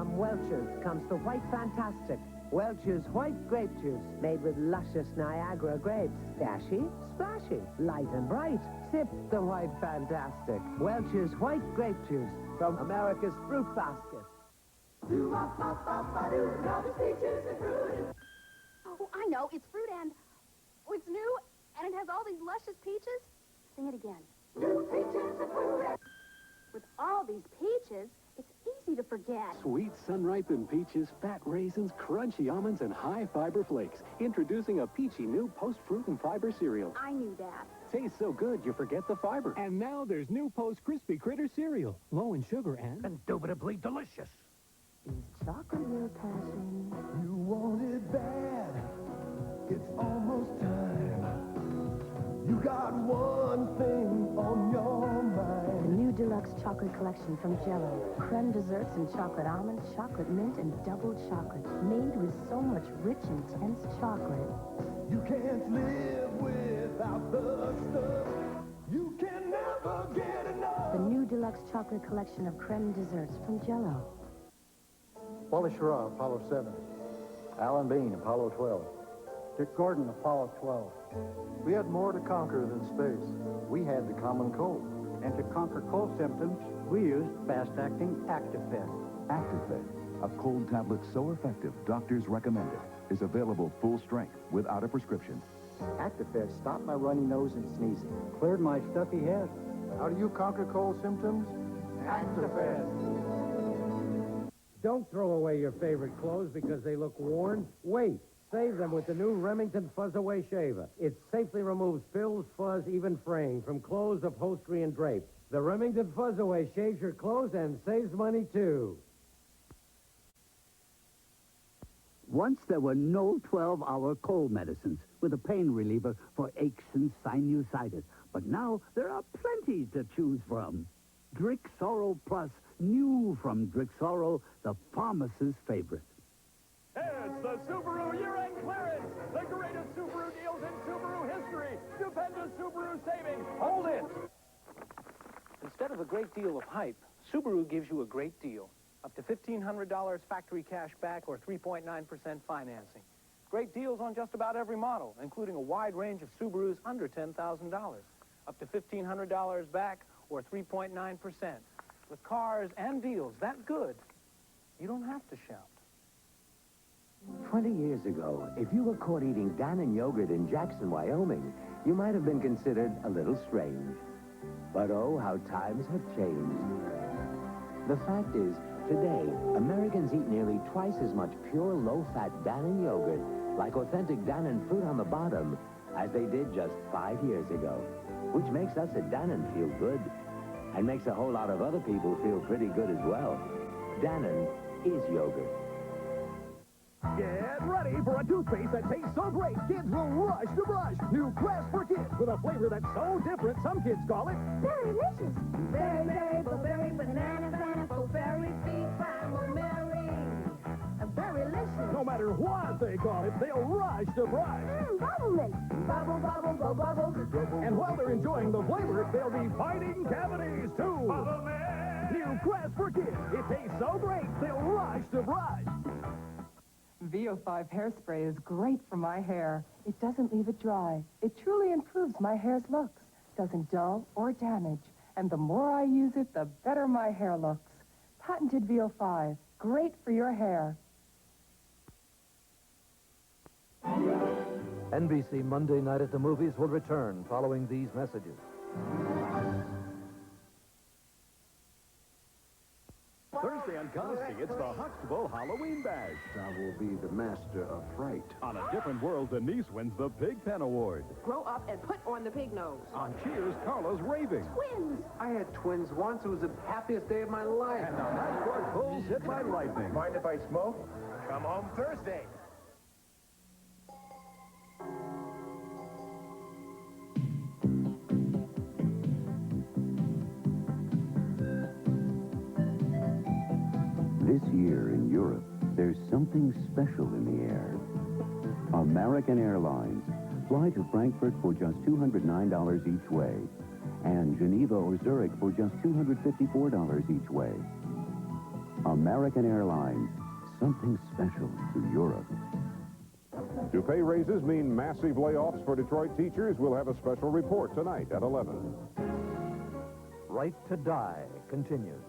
From Welch's comes the White Fantastic. Welch's white grape juice, made with luscious Niagara grapes. Dashy, splashy, light and bright. Sip the White Fantastic. Welch's white grape juice from America's Fruit Basket. Oh, I know. It's fruit and... Oh, it's new, and it has all these luscious peaches. Sing it again. New peaches and fruit. With all these peaches, it's easy to forget. Sweet sun-ripened peaches, fat raisins, crunchy almonds, and high-fiber flakes. Introducing a peachy new post-fruit and fiber cereal. I knew that. Tastes so good, you forget the fiber. And now there's new Post-Crispy Critter cereal. Low in sugar and indubitably delicious. Is chocolate your passion? You want it bad. It's almost time. You got one thing on your mind. The new Deluxe chocolate collection from Jell-O. Creme desserts and chocolate almond, chocolate mint, and double chocolate. Made with so much rich, intense chocolate. You can't live without the stuff. You can never get enough. The new Deluxe chocolate collection of creme desserts from Jell-O. Wally Schirra, Apollo 7. Alan Bean, Apollo 12. Dick Gordon, Apollo 12. We had more to conquer than space. We had the common cold. And to conquer cold symptoms, we used fast-acting Actifed. Actifed, a cold tablet so effective doctors recommend it, is available full strength without a prescription. Actifed stopped my runny nose and sneezing. Cleared my stuffy head. How do you conquer cold symptoms? Actifed. Don't throw away your favorite clothes because they look worn. Wait. Save them with the new Remington Fuzz-Away shaver. It safely removes fills, fuzz, even fraying from clothes, upholstery, and drape. The Remington Fuzz-Away shaves your clothes and saves money, too. Once there were no 12-hour cold medicines with a pain reliever for aches and sinusitis. But now there are plenty to choose from. Drixoral Plus, new from Drixoral, the pharmacist's favorite. It's the Subaru year-end clearance. The greatest Subaru deals in Subaru history. Stupendous Subaru savings. Hold it. Instead of a great deal of hype, Subaru gives you a great deal. Up to $1,500 factory cash back or 3.9% financing. Great deals on just about every model, including a wide range of Subarus under $10,000. Up to $1,500 back or 3.9%. With cars and deals that good, you don't have to shout. 20 years ago, if you were caught eating Dannon Yogurt in Jackson, Wyoming, you might have been considered a little strange. But oh, how times have changed. The fact is, today, Americans eat nearly twice as much pure, low-fat Dannon Yogurt, like authentic Dannon fruit on the bottom, as they did just 5 years ago. Which makes us at Dannon feel good, and makes a whole lot of other people feel pretty good as well. Dannon is yogurt. Get ready for a toothpaste that tastes so great, kids will rush to brush. New Crest for kids with a flavor that's so different, some kids call it Berry-licious. Berry, berry, banana, berry, sweet, berry. Berry-licious. No matter what they call it, they'll rush to brush. Bubble mint. Bubble, bubble, go bubble. And while they're enjoying the flavor, they'll be fighting cavities, too. Bubble mint. New Crest for kids. It tastes so great, they'll rush to brush. VO5 hairspray is great for my hair. It doesn't leave it dry. It truly improves my hair's looks, doesn't dull or damage. And the more I use it, the better my hair looks. Patented VO5, great for your hair. NBC Monday Night at the Movies will return following these messages. Thursday on Cosby, it's the Huxtable Halloween Bash. I will be the master of fright. On A Different World, Denise wins the Pig Pen Award. Grow up and put on the pig nose. On Cheers, Carla's raving. Twins! I had twins once. It was the happiest day of my life. And on Matchbox Bulls hit by lightning. Mind if I smoke? Come home Thursday. This year in Europe, there's something special in the air. American Airlines. Fly to Frankfurt for just $209 each way. And Geneva or Zurich for just $254 each way. American Airlines, something special to Europe. Do pay raises mean massive layoffs for Detroit teachers? We'll have a special report tonight at 11. Right to Die continues.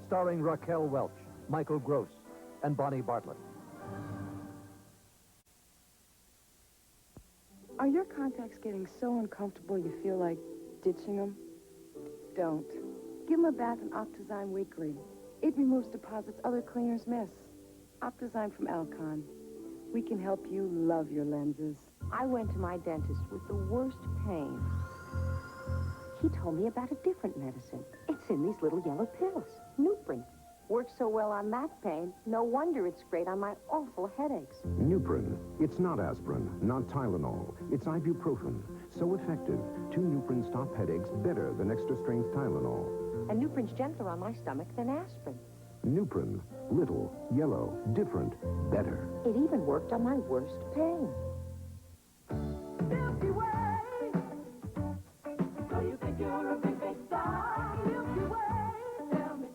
Starring Raquel Welch, Michael Gross, and Bonnie Bartlett. Are your contacts getting so uncomfortable you feel like ditching them? Don't. Give them a bath in Optizyme weekly. It removes deposits other cleaners miss. Optizyme from Alcon. We can help you love your lenses. I went to my dentist with the worst pain. He told me about a different medicine. It's in these little yellow pills. Nuprin. Works so well on that pain, no wonder it's great on my awful headaches. Nuprin. It's not aspirin, not Tylenol. It's ibuprofen. So effective, 2 Nuprin stop headaches better than extra-strength Tylenol. And Nuprin's gentler on my stomach than aspirin. Nuprin. Little, yellow, different, better. It even worked on my worst pain. Milky Way. So you think you're a big, big star? Milky Way.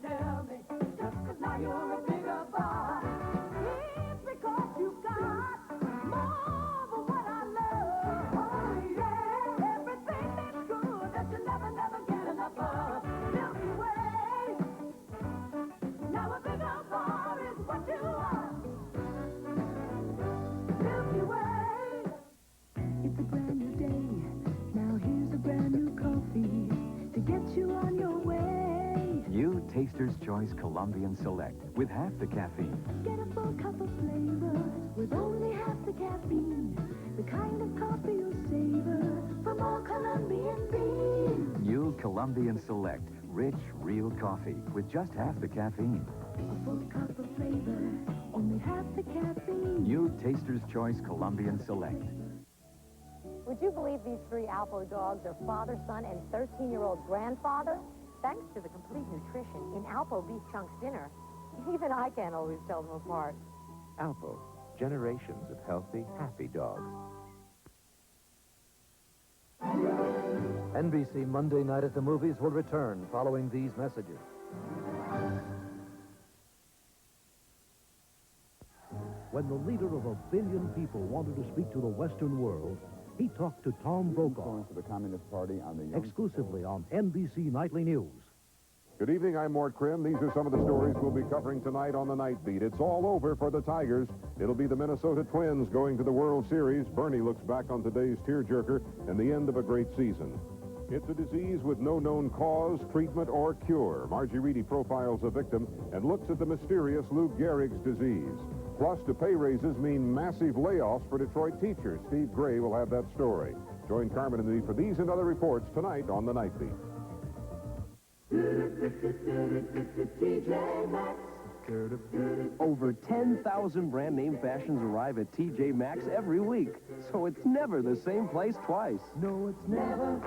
Tell me, just 'cause now you're a bigger bar. It's because you've got more than what I love. Oh, yeah. Everything that's good that you never, never get enough of. Milky Way. Now a bigger bar is what you are. Milky Way. It's a brand new day. Now here's a brand new coffee to get you on your way. New Taster's Choice Colombian Select with half the caffeine. Get a full cup of flavor with only half the caffeine. The kind of coffee you'll savor from all Colombian beans. New Colombian Select, rich, real coffee with just half the caffeine. A full cup of flavor, only half the caffeine. New Taster's Choice Colombian Select. Would you believe these 3 Alpo dogs are father, son, and 13-year-old grandfather? Thanks to the complete nutrition in Alpo Beef Chunks dinner, even I can't always tell them apart. Alpo, generations of healthy, happy dogs. NBC Monday Night at the Movies will return following these messages. When the leader of 1 billion people wanted to speak to the Western world, he talked to Tom Brokaw. For the Communist Party on the Exclusively on NBC Nightly News. Good evening, I'm Mort Krim. These are some of the stories we'll be covering tonight on the Nightbeat. It's all over for the Tigers. It'll be the Minnesota Twins going to the World Series. Bernie looks back on today's tearjerker and the end of a great season. It's a disease with no known cause, treatment, or cure. Margie Reedy profiles a victim and looks at the mysterious Lou Gehrig's disease. Plus, to pay raises mean massive layoffs for Detroit teachers. Steve Gray will have that story. Join Carmen and me for these and other reports tonight on the Nightbeat. TJ Maxx. Over 10,000 brand name fashions arrive at TJ Maxx every week, so it's never the same place twice. No, it's never,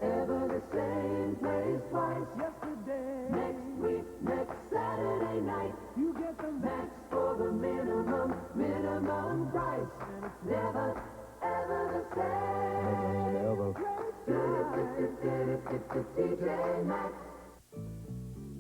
ever the same place twice. Yesterday, next week, next Saturday night, you get the Max for the minimum price. And it's never, ever the same. TJ Maxx.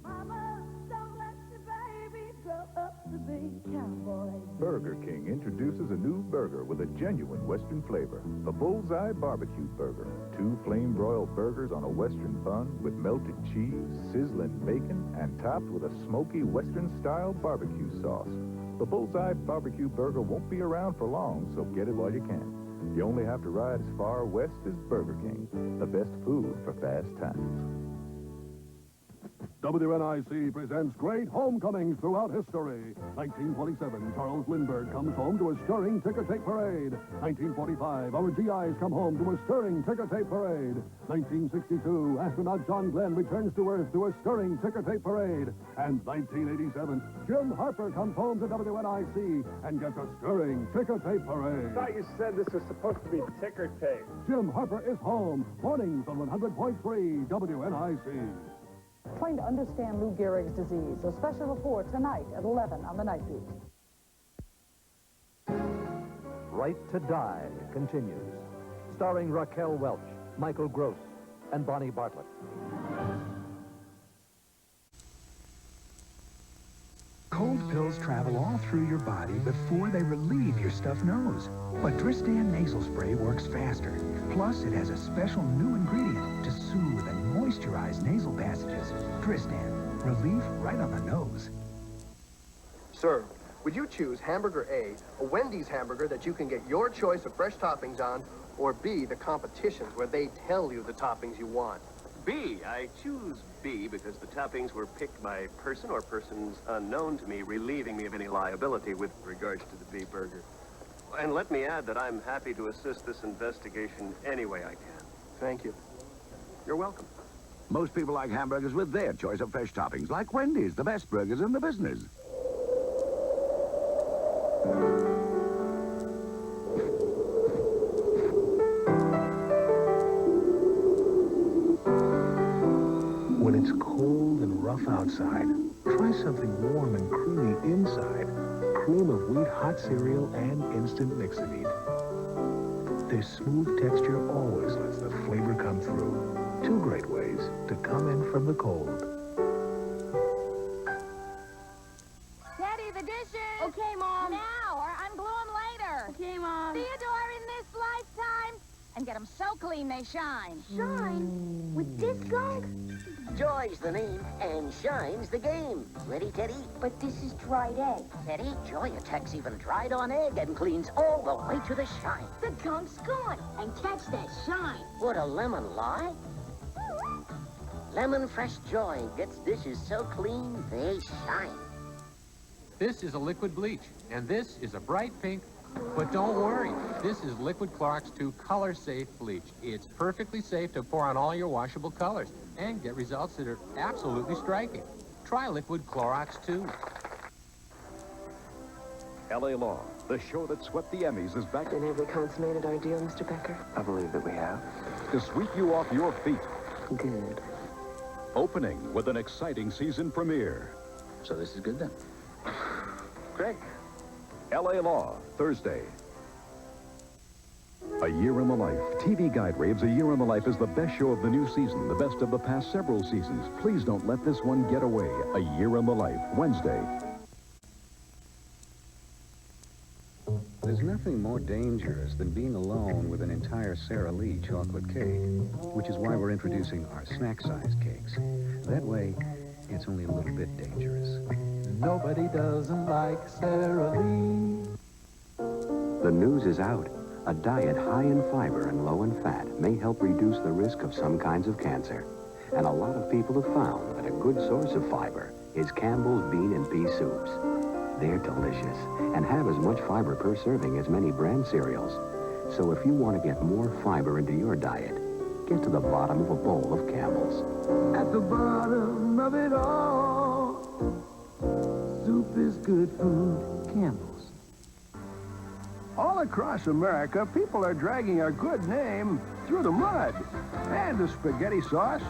Mama, don't let your baby grow up to be cowboy. Burger King introduces a new burger with a genuine Western flavor. The Bullseye Barbecue Burger. 2 flame-broiled burgers on a Western bun with melted cheese, sizzling bacon, and topped with a smoky Western-style barbecue sauce. The Bullseye Barbecue Burger won't be around for long, so get it while you can. You only have to ride as far west as Burger King. The best food for fast times. WNIC presents great homecomings throughout history. 1927, Charles Lindbergh comes home to a stirring ticker-tape parade. 1945, our GIs come home to a stirring ticker-tape parade. 1962, astronaut John Glenn returns to Earth to a stirring ticker-tape parade. And 1987, Jim Harper comes home to WNIC and gets a stirring ticker-tape parade. I thought you said this was supposed to be ticker tape. Jim Harper is home. Mornings on 100.3 WNIC. Trying to understand Lou Gehrig's disease. A special report tonight at 11 on the Nightbeat. Right to Die continues. Starring Raquel Welch, Michael Gross, and Bonnie Bartlett. Cold pills travel all through your body before they relieve your stuffed nose. But Dristan nasal spray works faster. Plus, it has a special new ingredient to soothe and moisturize nasal passages. Dristan, relief right on the nose. Sir, would you choose hamburger A, a Wendy's hamburger that you can get your choice of fresh toppings on, or B, the competitions where they tell you the toppings you want? B. I choose B because the toppings were picked by a person or persons unknown to me, relieving me of any liability with regards to the B burger. And let me add that I'm happy to assist this investigation any way I can. Thank you. You're welcome. Most people like hamburgers with their choice of fresh toppings, like Wendy's, the best burgers in the business. When it's cold and rough outside, try something warm and creamy inside. Cream of wheat hot cereal and instant mix-a-meat. Their smooth texture always lets the flavor come through. Two great ways to come in from the cold. Daddy, the dishes! Okay, Mom. Now, or unglue them later. Okay, Mom. Theodore, in this lifetime. And get them so clean they shine. Shine? With this gunk? Joy's the name, and shine's the game. Ready, Teddy? But this is dried egg. Teddy, Joy attacks even dried-on egg and cleans all the way to the shine. The gunk's gone. And catch that shine. Would a lemon lie? Lemon Fresh Joy gets dishes so clean they shine. This is a liquid bleach, and this is a bright pink. But don't worry, this is Liquid Clorox 2 Color Safe Bleach. It's perfectly safe to pour on all your washable colors and get results that are absolutely striking. Try Liquid Clorox 2. L.A. Law, the show that swept the Emmys, is back. And have we consummated our deal, Mr. Becker? I believe that we have. To sweep you off your feet. Good. Opening with an exciting season premiere. So this is good then. Greg. L.A. Law, Thursday. A Year in the Life. TV Guide raves A Year in the Life is the best show of the new season, the best of the past several seasons. Please don't let this one get away. A Year in the Life, Wednesday. There's nothing more dangerous than being alone with an entire Sara Lee chocolate cake, which is why we're introducing our snack-sized cakes. That way, it's only a little bit dangerous. Nobody doesn't like Sara Lee. The news is out. A diet high in fiber and low in fat may help reduce the risk of some kinds of cancer. And a lot of people have found that a good source of fiber is Campbell's bean and pea soups. They're delicious and have as much fiber per serving as many brand cereals. So if you want to get more fiber into your diet, get to the bottom of a bowl of Campbell's. At the bottom of it all, soup is good food. Campbell's. All across America, people are dragging our good name through the mud. And the spaghetti sauce,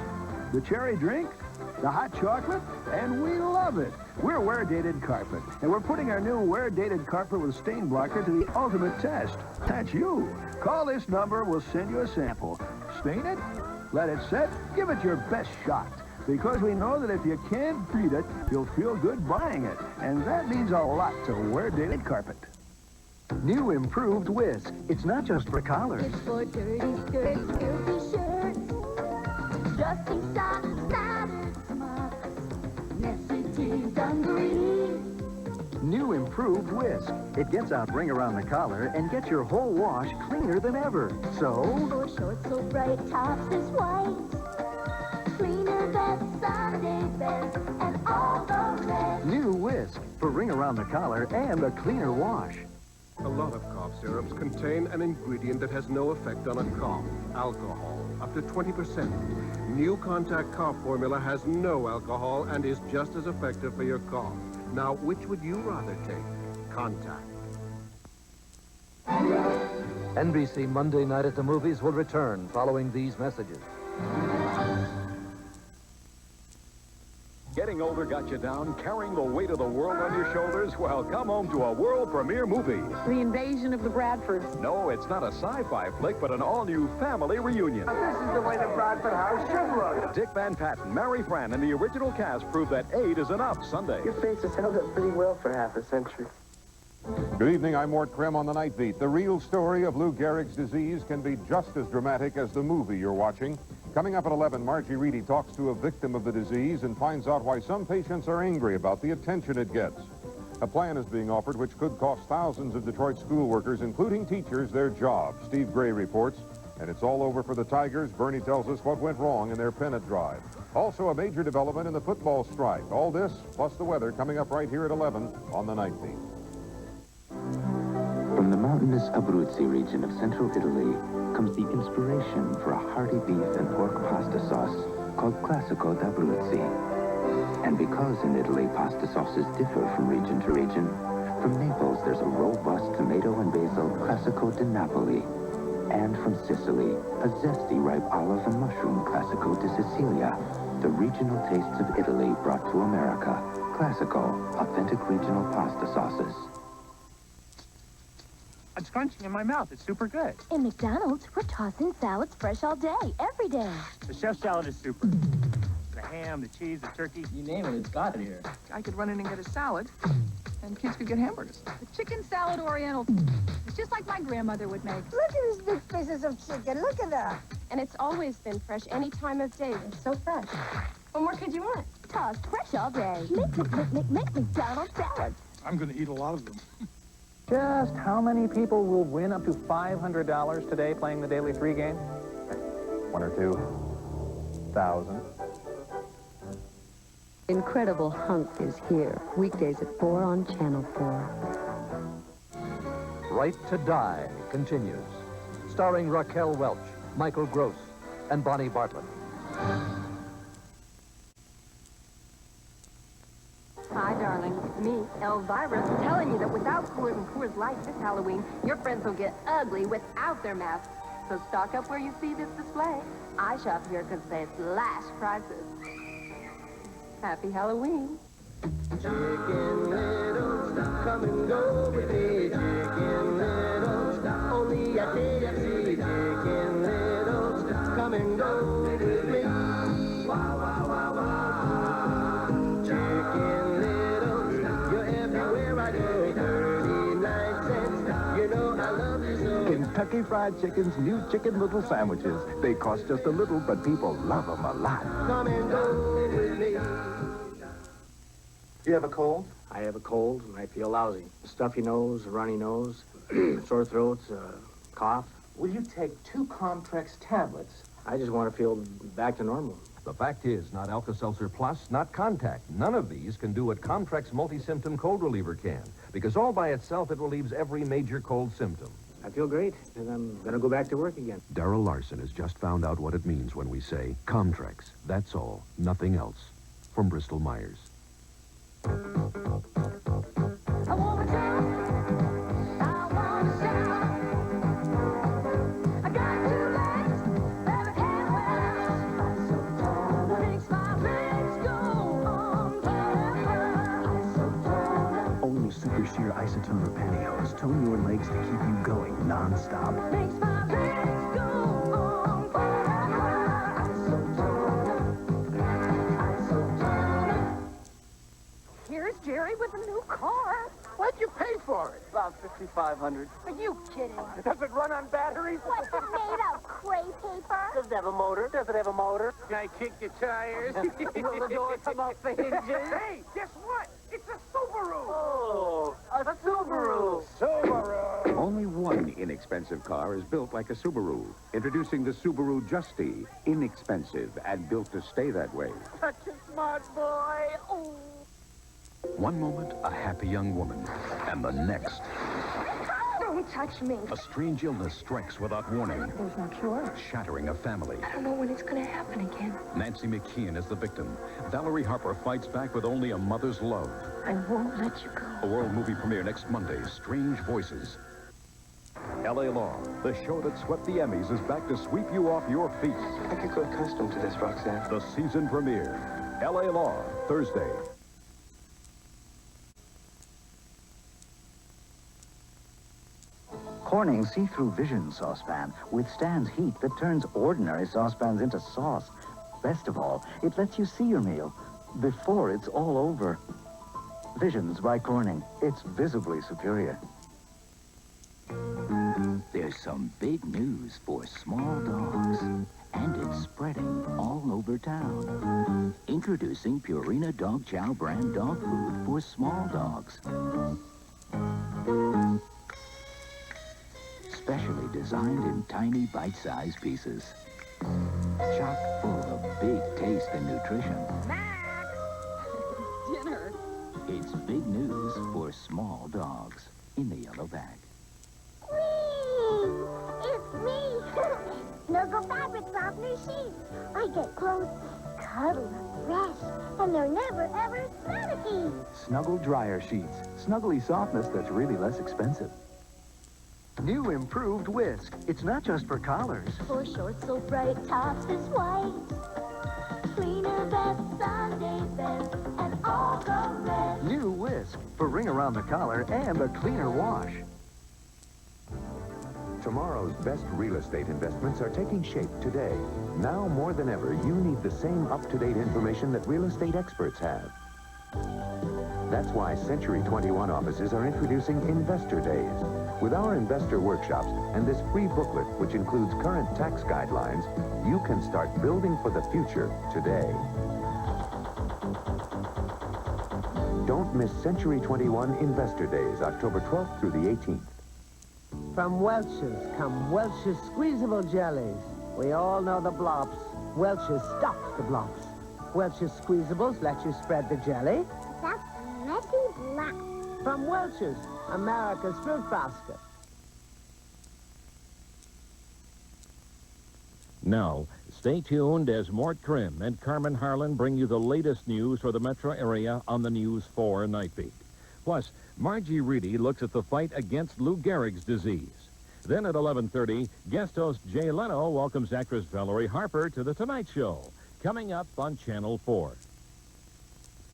the cherry drink, the hot chocolate, and we love it. We're Wear Dated Carpet, and we're putting our new Wear Dated Carpet with stain blocker to the ultimate test. That's you. Call this number, we'll send you a sample. Stain it, let it set, give it your best shot. Because we know that if you can't beat it, you'll feel good buying it. And that means a lot to Wear Dated Carpet. New improved Whisk. It's not just for collars. It's for dirty skirts, filthy shirts, dusty socks, tattered smocks, messy tees, dungarees. New improved Whisk. It gets out ring around the collar and gets your whole wash cleaner than ever. So... For shorts so bright, tops is white, cleaner than Sunday best, and all the rest. New Whisk for ring around the collar and a cleaner wash. A lot of cough syrups contain an ingredient that has no effect on a cough, alcohol, up to 20%. New Contact Cough Formula has no alcohol and is just as effective for your cough. Now, which would you rather take? Contact. NBC Monday Night at the Movies will return following these messages. Getting older got you down, carrying the weight of the world on your shoulders? Well, come home to a world premiere movie. The Invasion of the Bradfords. No, it's not a sci-fi flick, but an all-new family reunion. This is the way the Bradford house should look. Dick Van Patten, Mary Fran, and the original cast prove that 8 is enough Sunday. Your face has held up pretty well for half a century. Good evening, I'm Mort Krim on the Nightbeat. The real story of Lou Gehrig's disease can be just as dramatic as the movie you're watching. Coming up at 11, Margie Reedy talks to a victim of the disease and finds out why some patients are angry about the attention it gets. A plan is being offered which could cost thousands of Detroit school workers, including teachers, their jobs. Steve Gray reports. And it's all over for the Tigers. Bernie tells us what went wrong in their pennant drive. Also, a major development in the football strike. All this, plus the weather, coming up right here at 11 on the Nightbeat. From the mountainous Abruzzi region of central Italy comes the inspiration for a hearty beef and pork pasta sauce called Classico d'Abruzzi. And because in Italy pasta sauces differ from region to region, from Naples there's a robust tomato and basil Classico di Napoli. And from Sicily, a zesty ripe olive and mushroom Classico di Sicilia. The regional tastes of Italy brought to America. Classico, authentic regional pasta sauces. It's crunching in my mouth. It's super good. In McDonald's, we're tossing salads fresh all day, every day. The chef salad is super. The ham, the cheese, the turkey. You name it, it's got it here. I could run in and get a salad, and kids could get hamburgers. The chicken salad oriental. It's just like my grandmother would make. Look at these big pieces of chicken. Look at that. And it's always been fresh any time of day. They're so fresh. What more could you want? Tossed fresh all day. Make McDonald's salads. I'm going to eat a lot of them. Just how many people will win up to $500 today playing the Daily 3 game? 1 or 2,000. Incredible Hunk is here, weekdays at 4 on Channel 4. Right to Die continues, starring Raquel Welch, Michael Gross, and Bonnie Bartlett. Hi, darling. It's me, Elvira, telling you that without Coors and Coors Light this Halloween, your friends will get ugly without their masks. So stock up where you see this display. I shop here because they slash prices. Happy Halloween. Chicken Little, come and go with me. Chicken Little, only at KFC. Chicken Little, come and go with me. Wow, wow, wow, wow. Chicken Little, you're everywhere I go. 39 cents, you know I love you so. Kentucky Fried Chicken's new Chicken Little sandwiches. They cost just a little, but people love them a lot. Come and go with me. You have a cold? I have a cold, and I feel lousy. Stuffy nose, runny nose, sore throats, cough. Will you take 2 Comtrex tablets? I just want to feel back to normal. The fact is, not Alka-Seltzer Plus, not Contact. None of these can do what Comtrex multi-symptom cold reliever can, because all by itself it relieves every major cold symptom. I feel great, and I'm going to go back to work again. Darrell Larson has just found out what it means when we say Comtrex. That's all, nothing else. From Bristol Myers. I wanna dance, I wanna shout. I got 2 legs, left and right. Makes my legs go on forever. Only Super Sheer Isotoner pantyhose tone your legs to keep you going non-stop. Makes my legs go on forever. Isotoner. Here's Jerry with a new car. What'd you pay for it? About $5,500. Are you kidding? Does it run on batteries? What's it made of? Crepe paper? Does it have a motor? Does it have a motor? Can I kick your tires? Will the door come off the hinges? Hey, guess what? It's a Subaru! Oh, a Subaru! Subaru! Only one inexpensive car is built like a Subaru. Introducing the Subaru Justy. Inexpensive and built to stay that way. Such a smart boy. Oh. One moment, a happy young woman, and the next, Don't touch me. a strange illness strikes without warning, There's no cure. shattering a family. I don't know when it's going to happen again. Nancy McKeon is the victim. Valerie Harper fights back with only a mother's love. I won't let you go. A world movie premiere next Monday, Strange Voices. L.A. Law, the show that swept the Emmys, is back to sweep you off your feet. I could grow accustomed to this, Roxanne. The season premiere, L.A. Law, Thursday. Corning's see-through Vision saucepan withstands heat that turns ordinary saucepans into sauce. Best of all, it lets you see your meal before it's all over. Visions by Corning. It's visibly superior. There's some big news for small dogs, and it's spreading all over town. Introducing Purina Dog Chow brand dog food for small dogs. Specially designed in tiny bite-sized pieces. Chock full of big taste and nutrition. Dinner. It's big news for small dogs in the yellow bag. It's me! Snuggle Fabric Softener Sheets. I get clothes cuddle fresh, and they're never, ever staticky. Snuggle Dryer Sheets. Snuggly softness that's really less expensive. New improved Whisk. It's not just for collars. For shorts so bright, tops is white. Cleaner vest, Sunday vest, and all the rest. New Whisk for ring around the collar and a cleaner wash. Tomorrow's best real estate investments are taking shape today. Now more than ever, you need the same up-to-date information that real estate experts have. That's why Century 21 offices are introducing Investor Days. With our investor workshops and this free booklet, which includes current tax guidelines, you can start building for the future today. Don't miss Century 21 Investor Days, October 12th through the 18th. From Welch's come Welch's squeezable jellies. We all know the blobs. Welch's stops the blobs. Welch's squeezables let you spread the jelly. That's a messy blob. From Welch's, America's fruit basket. Now, stay tuned as Mort Krim and Carmen Harlan bring you the latest news for the metro area on the News 4 Nightbeat. Plus, Margie Reedy looks at the fight against Lou Gehrig's disease. Then at 11:30, guest host Jay Leno welcomes actress Valerie Harper to The Tonight Show, coming up on Channel 4.